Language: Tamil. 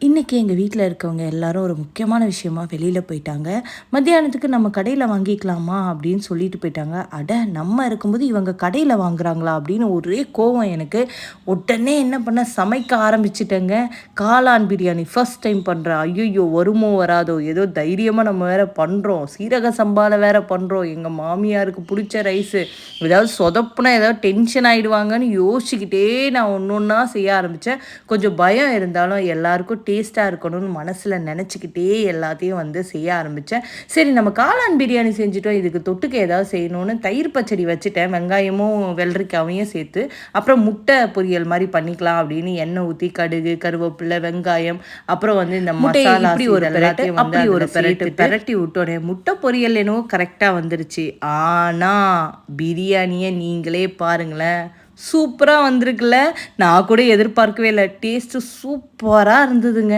இன்றைக்கி எங்கள் வீட்டில் இருக்கவங்க எல்லாரும் ஒரு முக்கியமான விஷயமா வெளியில் போயிட்டாங்க. மத்தியானத்துக்கு நம்ம கடையில் வாங்கிக்கலாமா அப்படின்னு சொல்லிட்டு போயிட்டாங்க. அட நம்ம இருக்கும்போது இவங்க கடையில் வாங்குறாங்களா அப்படின்னு ஒரே கோவம் எனக்கு. உடனே என்ன பண்ண சமைக்க ஆரம்பிச்சிட்டேங்க. காளான் பிரியாணி ஃபர்ஸ்ட் டைம் பண்ணுறேன். ஐயோ வருமோ வராதோ ஏதோ தைரியமாக நம்ம வேற பண்ணுறோம். சீரக சம்பாவில் வேற பண்ணுறோம். எங்கள் மாமியாருக்கு பிடிச்ச ரைஸு. ஏதாவது சொதப்புனா ஏதாவது டென்ஷன் ஆகிடுவாங்கன்னு யோசிச்சுக்கிட்டே நான் ஒன்று ஒன்றா செய்ய ஆரம்பித்தேன். கொஞ்சம் பயம் இருந்தாலும் எல்லாருக்கும் டேஸ்ட்டாக இருக்கணும்னு மனசில் நினச்சிக்கிட்டே எல்லாத்தையும் செய்ய ஆரம்பித்தேன். சரி நம்ம காளான் பிரியாணி செஞ்சுட்டோம், இதுக்கு தொட்டுக்க ஏதாவது செய்யணும்னு தயிர் பச்சடி வச்சுட்டேன். வெங்காயமும் வெள்ளரிக்காவையும் சேர்த்து அப்புறம் முட்டை பொரியல் மாதிரி பண்ணிக்கலாம் அப்படின்னு எண்ணெய் ஊற்றி கடுகு கருவேப்பிலை வெங்காயம் அப்புறம் இந்த மசாலா இப்படி ஒரு எல்லாத்தையும் அப்படி ஒரு பெரட்டி விட்டோனே முட்டை பொரியல் என்னவோ கரெக்டாக வந்துருச்சு. ஆனால் பிரியாணியை நீங்களே பாருங்களேன், சூப்பராக வந்திருக்குல்ல. நான் கூட எதிர்பார்க்கவே இல்லை. டேஸ்ட்டு சூப்பராக இருந்ததுங்க.